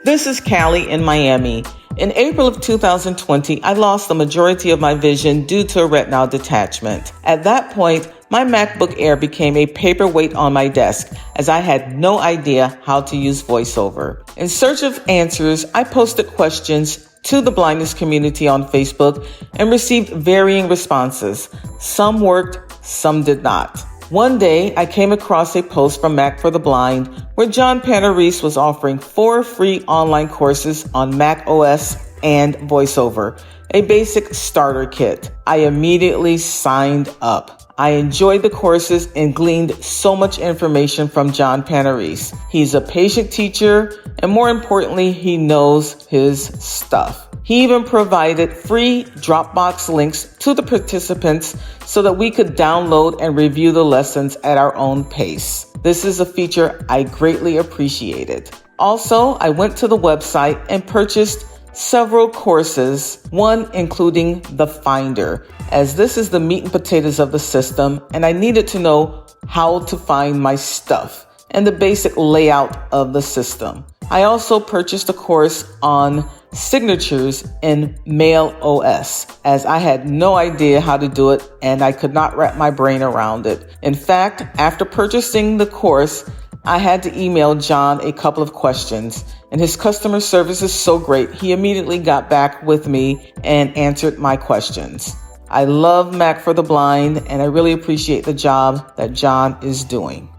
This is Callie in Miami. In April of 2020, I lost the majority of my vision due to a retinal detachment. At that point, my MacBook Air became a paperweight on my desk as I had no idea how to use VoiceOver. In search of answers, I posted questions to the blindness community on Facebook and received varying responses. Some worked, some did not. One day, I came across a post from Mac for the Blind where John Panarese was offering 4 free online courses on Mac OS and VoiceOver, a basic starter kit. I immediately signed up. I enjoyed the courses and gleaned so much information from John Panarese. He's a patient teacher, and more importantly, he knows his stuff. He even provided free Dropbox links to the participants so that we could download and review the lessons at our own pace. This is a feature I greatly appreciated. Also, I went to the website and purchased several courses, one including the Finder, as this is the meat and potatoes of the system, and I needed to know how to find my stuff and the basic layout of the system. I also purchased a course on signatures in Mail OS, as I had no idea how to do it and I could not wrap my brain around it. In fact, after purchasing the course, I had to email John a couple of questions, and his customer service is so great. He immediately got back with me and answered my questions. I love Mac for the Blind, and I really appreciate the job that John is doing.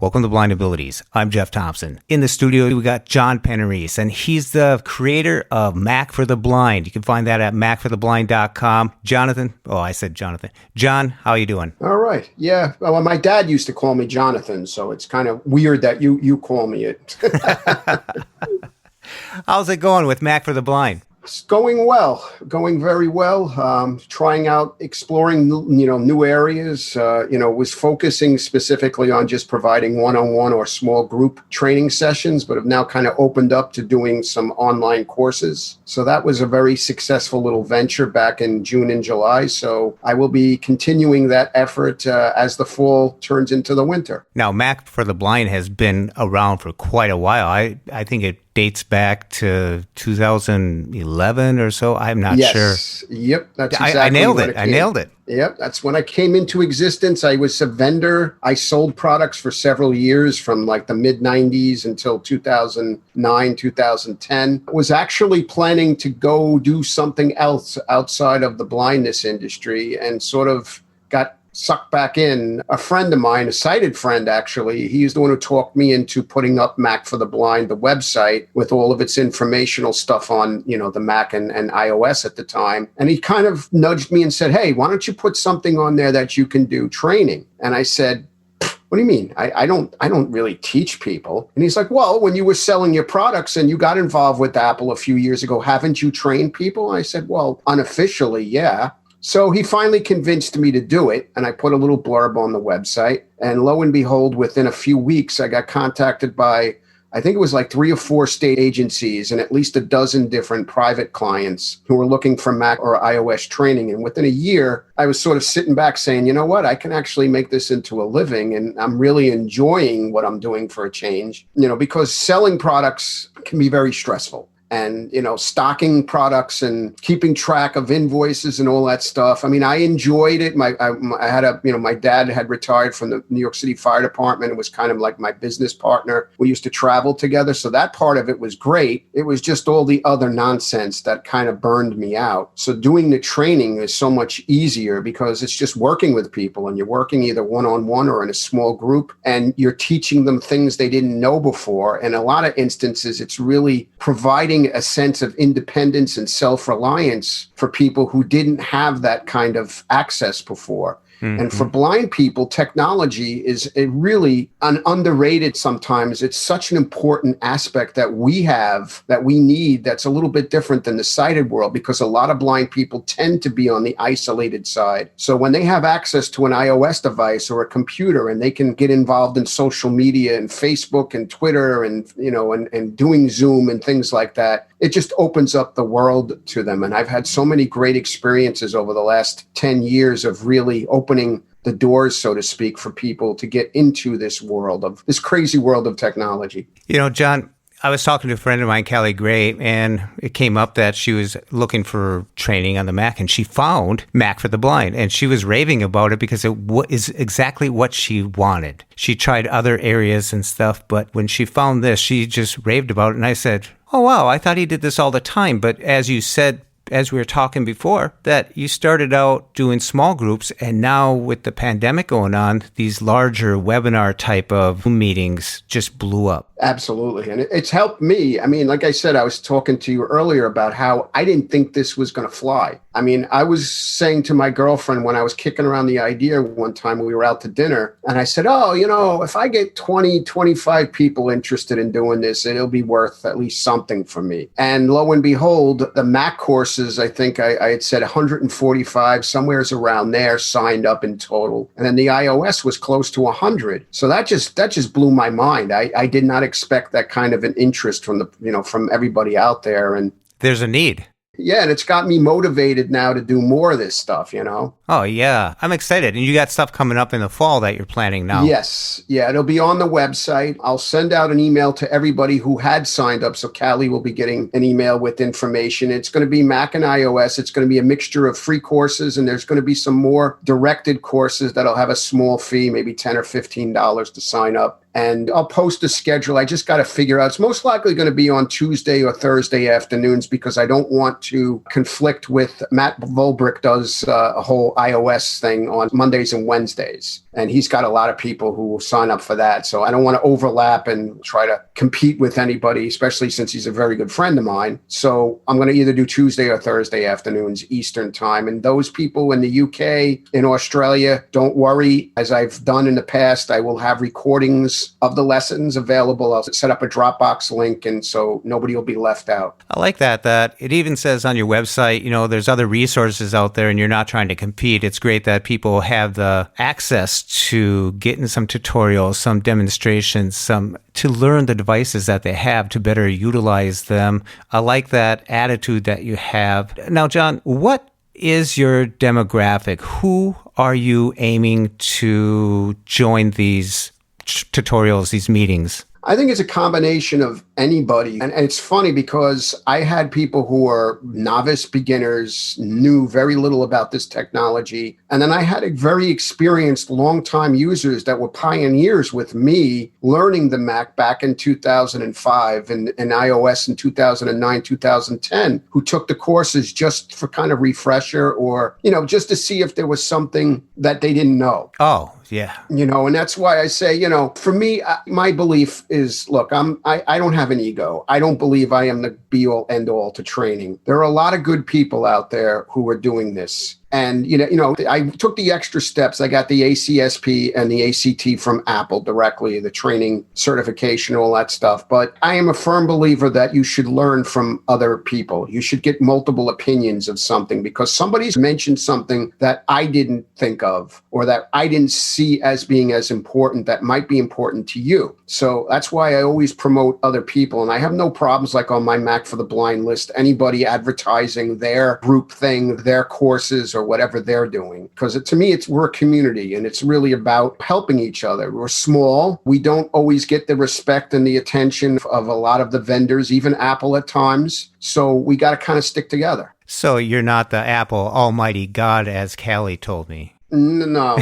Welcome to Blind Abilities. I'm Jeff Thompson. In the studio, we got John Panarese, and he's the creator of Mac for the Blind. You can find that at macfortheblind.com. Jonathan, I said Jonathan. John, how are you doing? All right. Yeah. Well, my dad used to call me Jonathan, so it's kind of weird that you call me it. How's it going with Mac for the Blind? It's going well, going very well. Trying out, exploring, new areas. Was focusing specifically on just providing one-on-one or small group training sessions, but have now kind of opened up to doing some online courses. So that was a very successful little venture back in June and July. So I will be continuing that effort as the fall turns into the winter. Now, Mac for the Blind has been around for quite a while. I think it dates back to 2011 or so. I'm not sure. Yep. That's exactly I nailed it. Yep. That's when I came into existence. I was a vendor. I sold products for several years from like the mid 90s until 2009, 2010. I was actually planning to go do something else outside of the blindness industry and sort of got sucked back in. A friend of mine, a sighted friend actually, he's the one who talked me into putting up Mac for the Blind, the website with all of its informational stuff on, the Mac and iOS at the time. And he kind of nudged me and said, hey, why don't you put something on there that you can do training? And I said, what do you mean? I don't really teach people. And he's like, well, when you were selling your products and you got involved with Apple a few years ago, haven't you trained people? I said, well, unofficially, yeah. So he finally convinced me to do it, and I put a little blurb on the website. And lo and behold, within a few weeks, I got contacted by, I think it was like 3 or 4 state agencies and at least a dozen different private clients who were looking for Mac or iOS training. And within a year, I was sort of sitting back saying, you know what, I can actually make this into a living, and I'm really enjoying what I'm doing for a change, because selling products can be very stressful. And, stocking products and keeping track of invoices and all that stuff. I mean, I enjoyed it. I had my dad had retired from the New York City Fire Department. It was kind of like my business partner. We used to travel together. So that part of it was great. It was just all the other nonsense that kind of burned me out. So doing the training is so much easier because it's just working with people, and you're working either one-on-one or in a small group, and you're teaching them things they didn't know before. And in a lot of instances, it's really providing a sense of independence and self-reliance for people who didn't have that kind of access before. Mm-hmm. And for blind people, technology is really an underrated sometimes. It's such an important aspect that we have, that we need, that's a little bit different than the sighted world, because a lot of blind people tend to be on the isolated side. So when they have access to an iOS device or a computer, and they can get involved in social media and Facebook and Twitter and, and doing Zoom and things like that, it just opens up the world to them. And I've had so many great experiences over the last 10 years of really opening the doors, so to speak, for people to get into this world of this crazy world of technology. John, I was talking to a friend of mine, Callie Gray, and it came up that she was looking for training on the Mac, and she found Mac for the Blind, and she was raving about it because it is exactly what she wanted. She tried other areas and stuff, but when she found this, she just raved about it, and I said, oh, wow, I thought he did this all the time. But as you said, as we were talking before, that you started out doing small groups, and now with the pandemic going on, these larger webinar type of meetings just blew up. Absolutely. And it's helped me. I mean, like I said, I was talking to you earlier about how I didn't think this was going to fly. I mean, I was saying to my girlfriend when I was kicking around the idea one time when we were out to dinner, and I said, oh, if I get 20, 25 people interested in doing this, it'll be worth at least something for me. And lo and behold, the Mac courses, I think I had said 145, somewhere's around there signed up in total. And then the iOS was close to 100. So that just blew my mind. I did not expect that kind of an interest from from everybody out there. And there's a need. Yeah, and it's got me motivated now to do more of this stuff, Oh, yeah. I'm excited. And you got stuff coming up in the fall that you're planning now. Yes. Yeah, it'll be on the website. I'll send out an email to everybody who had signed up. So Callie will be getting an email with information. It's going to be Mac and iOS. It's going to be a mixture of free courses, and there's going to be some more directed courses that'll have a small fee, maybe $10 or $15 to sign up. And I'll post a schedule. I just got to figure out. It's most likely going to be on Tuesday or Thursday afternoons because I don't want to conflict with Matt Volbrick does a whole iOS thing on Mondays and Wednesdays. And he's got a lot of people who will sign up for that. So I don't want to overlap and try to compete with anybody, especially since he's a very good friend of mine. So I'm going to either do Tuesday or Thursday afternoons, Eastern time. And those people in the UK, in Australia, don't worry. As I've done in the past, I will have recordings of the lessons available. I'll set up a Dropbox link, and so nobody will be left out. I like that it even says on your website, there's other resources out there and you're not trying to compete. It's great that people have the access to getting some tutorials, some demonstrations, to learn the devices that they have to better utilize them. I like that attitude that you have. Now, John, what is your demographic? Who are you aiming to join these tutorials, these meetings? I think it's a combination of anybody. And it's funny because I had people who are novice beginners, knew very little about this technology. And then I had a very experienced long-time users that were pioneers with me learning the Mac back in 2005 and iOS in 2009, 2010, who took the courses just for kind of refresher or, just to see if there was something that they didn't know. Oh, yeah. And that's why I say, for me, my belief is, look, I don't have an ego. I don't believe I am the be all end all to training. There are a lot of good people out there who are doing this. And, I took the extra steps. I got the ACSP and the ACT from Apple directly, the training certification, all that stuff. But I am a firm believer that you should learn from other people. You should get multiple opinions of something because somebody's mentioned something that I didn't think of or that I didn't see as being as important that might be important to you. So that's why I always promote other people. And I have no problems like on my Mac for the Blind list, anybody advertising their group thing, their courses or whatever they're doing. Because to me, we're a community and it's really about helping each other. We're small. We don't always get the respect and the attention of a lot of the vendors, even Apple at times. So we got to kind of stick together. So you're not the Apple almighty God, as Callie told me. No.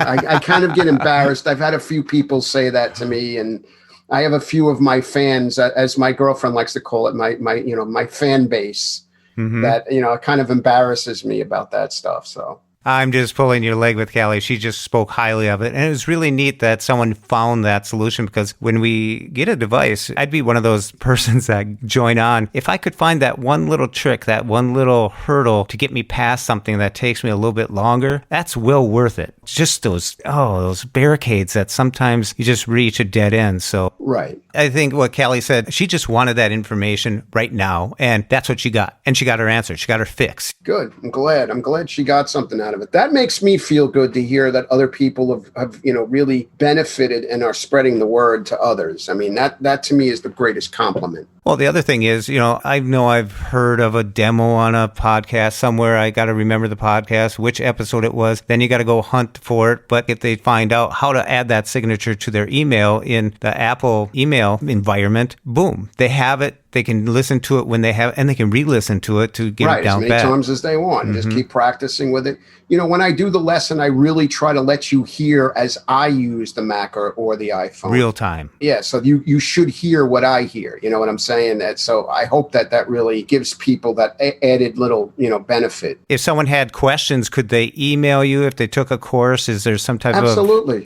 I kind of get embarrassed. I've had a few people say that to me, and I have a few of my fans, as my girlfriend likes to call it, my fan base. Mm-hmm. That, it kind of embarrasses me about that stuff. So I'm just pulling your leg with Callie. She just spoke highly of it. And it was really neat that someone found that solution because when we get a device, I'd be one of those persons that join on. If I could find that one little trick, that one little hurdle to get me past something that takes me a little bit longer, that's well worth it. It's just those barricades that sometimes you just reach a dead end. So right. I think what Callie said, she just wanted that information right now. And that's what she got. And she got her answer. She got her fix. Good. I'm glad she got something out of it. That makes me feel good to hear that other people have really benefited and are spreading the word to others. I mean, that to me is the greatest compliment. Well, the other thing is, I know I've heard of a demo on a podcast somewhere. I got to remember the podcast, which episode it was. Then you got to go hunt for it. But if they find out how to add that signature to their email in the Apple email environment, boom, they have it. They can listen to it when they have, and they can re-listen to it to get it down as many times as they want. Just keep practicing with it. When I do the lesson, I really try to let you hear as I use the Mac or the iPhone. Real time. Yeah, so you should hear what I hear. You know what I'm saying? So I hope that really gives people that added little, benefit. If someone had questions, could they email you if they took a course? Is there some type of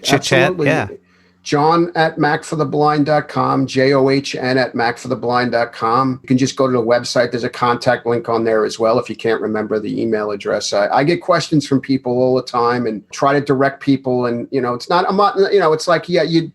chit-chat? Absolutely. Yeah. John@macfortheblind.com, JOHN@macfortheblind.com. You can just go to the website. There's a contact link on there as well if you can't remember the email address. I get questions from people all the time and try to direct people. And, it's not, it's like,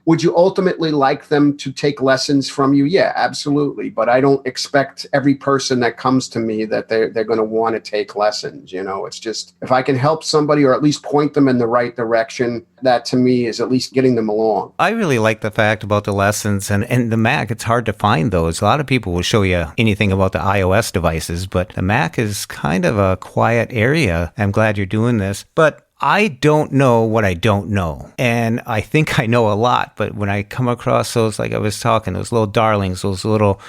would you ultimately like them to take lessons from you? Yeah, absolutely. But I don't expect every person that comes to me that they're going to want to take lessons. It's just, if I can help somebody or at least point them in the right direction, that to me is at least getting them along. I really like the fact about the lessons and the Mac. It's hard to find those. A lot of people will show you anything about the iOS devices, but the Mac is kind of a quiet area. I'm glad you're doing this. But I don't know what I don't know. And I think I know a lot. But when I come across those, like I was talking, those little darlings, those little,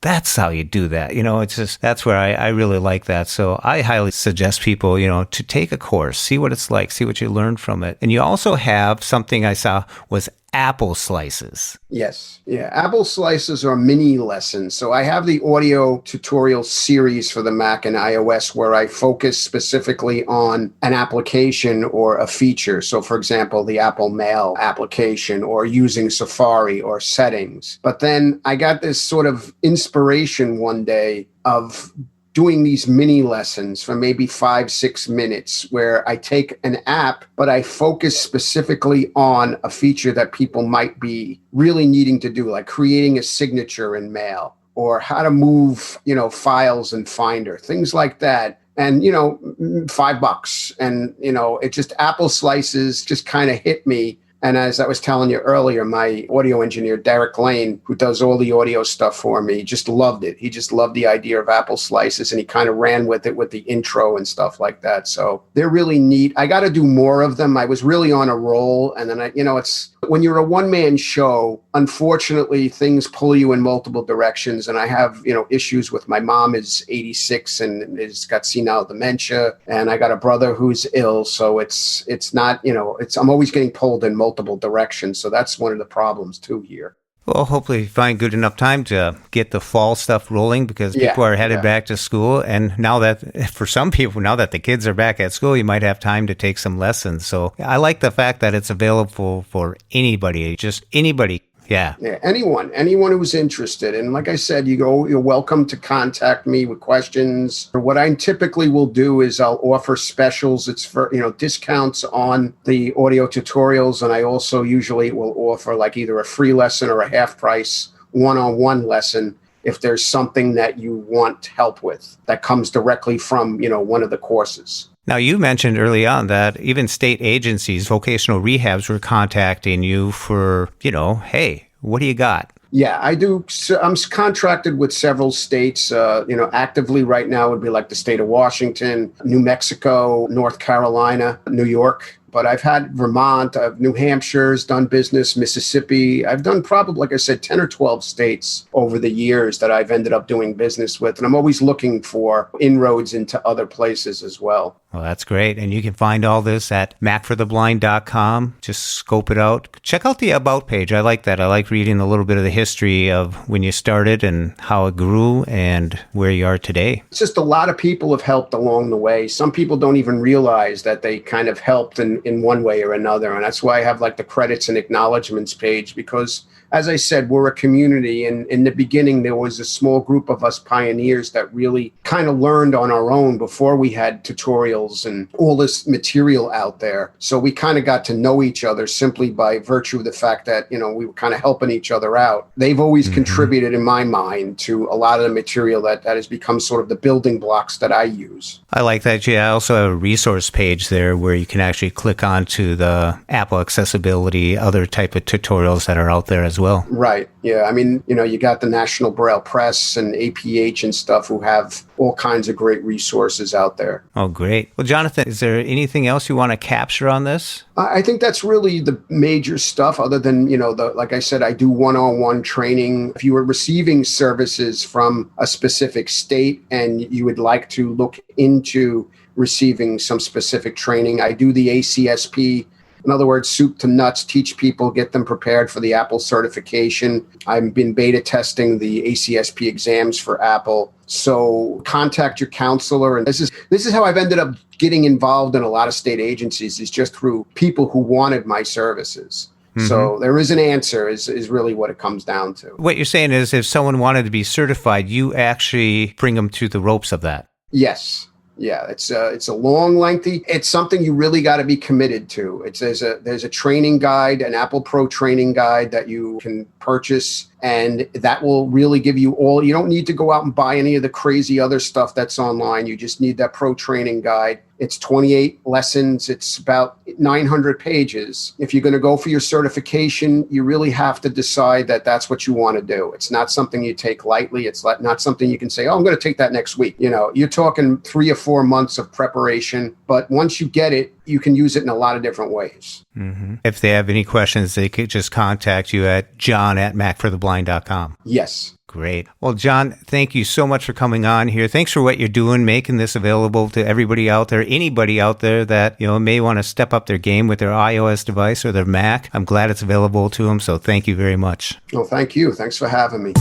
that's how you do that. It's just, that's where I really like that. So I highly suggest people, to take a course, see what it's like, see what you learn from it. And you also have something I saw was Apple slices. Yes. Yeah. Apple slices are mini lessons. So I have the audio tutorial series for the Mac and iOS where I focus specifically on an application or a feature. So for example, the Apple Mail application or using Safari or settings. But then I got this sort of inspiration one day of doing these mini lessons for maybe 5-6 minutes where I take an app, but I focus specifically on a feature that people might be really needing to do, like creating a signature in Mail or how to move, files in Finder, things like that. And, $5. And, it just Apple slices just kind of hit me. And as I was telling you earlier, my audio engineer, Derek Lane, who does all the audio stuff for me, just loved it. He just loved the idea of Apple slices, and he kind of ran with it with the intro and stuff like that. So they're really neat. I got to do more of them. I was really on a roll. And then, it's when you're a one-man show, unfortunately, things pull you in multiple directions. And I have, issues with my mom is 86 and has got senile dementia. And I got a brother who's ill. So it's not, I'm always getting pulled in multiple directions. So that's one of the problems too here. Well, hopefully you find good enough time to get the fall stuff rolling because people are headed back to school. And now that, for some people, now that the kids are back at school, you might have time to take some lessons. So I like the fact that it's available for anybody, just anybody. Yeah. Anyone who's interested. And like I said, you're welcome to contact me with questions. What I typically will do is I'll offer specials. It's for, discounts on the audio tutorials. And I also usually will offer like either a free lesson or a half price one-on-one lesson if there's something that you want help with that comes directly from, one of the courses. Now, you mentioned early on that even state agencies, vocational rehabs were contacting you for, hey, what do you got? Yeah, I do. So I'm contracted with several states, actively right now would be like the state of Washington, New Mexico, North Carolina, New York. But I've had Vermont, New Hampshire's done business, Mississippi. I've done probably, like I said, 10 or 12 states over the years that I've ended up doing business with. And I'm always looking for inroads into other places as well. Well, that's great. And you can find all this at macfortheblind.com. Just scope it out. Check out the About page. I like that. I like reading a little bit of the history of when you started and how it grew and where you are today. It's just a lot of people have helped along the way. Some people don't even realize that they kind of helped in one way or another. And that's why I have like the credits and acknowledgments page, because as I said, we're a community. And in the beginning, there was a small group of us pioneers that really kind of learned on our own before we had tutorials and all this material out there. So we kind of got to know each other simply by virtue of the fact that, we were kind of helping each other out. They've always contributed, in my mind, to a lot of the material that has become sort of the building blocks that I use. I like that. Yeah, I also have a resource page there where you can actually click onto the Apple accessibility, other type of tutorials that are out there as well. well. Right. Yeah. I mean, you got the National Braille Press and APH and stuff who have all kinds of great resources out there. Oh, great. Well, Jonathan, is there anything else you want to capture on this? I think that's really the major stuff, other than, like I said, I do one-on-one training. If you are receiving services from a specific state and you would like to look into receiving some specific training, I do the ACSP. In other words, soup to nuts, teach people, get them prepared for the Apple certification. I've been beta testing the ACSP exams for Apple. So contact your counselor. And this is how I've ended up getting involved in a lot of state agencies, is just through people who wanted my services. Mm-hmm. So there is an answer is really what it comes down to. What you're saying is if someone wanted to be certified, you actually bring them through the ropes of that. Yes. Yeah, it's a long, lengthy. It's something you really got to be committed to. There's a training guide, an Apple Pro training guide that you can purchase, and that will really give you all. You don't need to go out and buy any of the crazy other stuff that's online. You just need that Pro training guide. It's 28 lessons. It's about 900 pages. If you're going to go for your certification, you really have to decide that that's what you want to do. It's not something you take lightly. It's not something you can say, oh, I'm going to take that next week. You're talking 3 or 4 months of preparation. But once you get it, you can use it in a lot of different ways. Mm-hmm. If they have any questions, they could just contact you at john@macfortheblind.com. Yes. Great. Well, John, thank you so much for coming on here. Thanks for what you're doing, making this available to everybody out there, anybody out there that, may want to step up their game with their iOS device or their Mac. I'm glad it's available to them. So thank you very much. Well, thank you. Thanks for having me.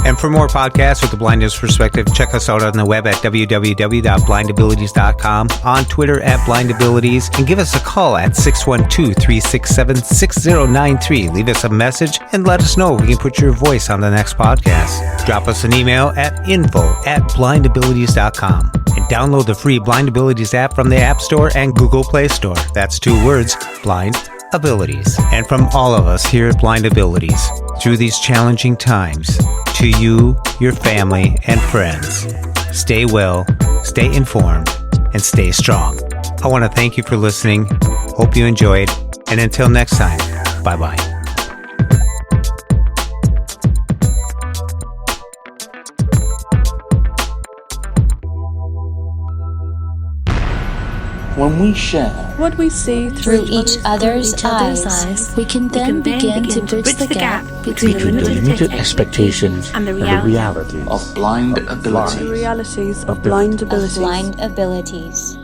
And for more podcasts with the Blindness Perspective, check us out on the web at www.blindabilities.com, on Twitter at blindabilities, and give us a call at 612-367-6093. Leave us a message and let us know if we can put your voice on the next podcast. Drop us an email at info@blindabilities.com. And download the free Blind Abilities app from the App Store and Google Play Store. That's 2 words, Blind Abilities. And from all of us here at Blind Abilities, through these challenging times, to you, your family, and friends, stay well, stay informed, and stay strong. I want to thank you for listening. Hope you enjoyed. And until next time, bye-bye. When we share what we see through each other's eyes, we can then begin to bridge the gap between the limited expectations and the realities of blind abilities. The realities of blind abilities.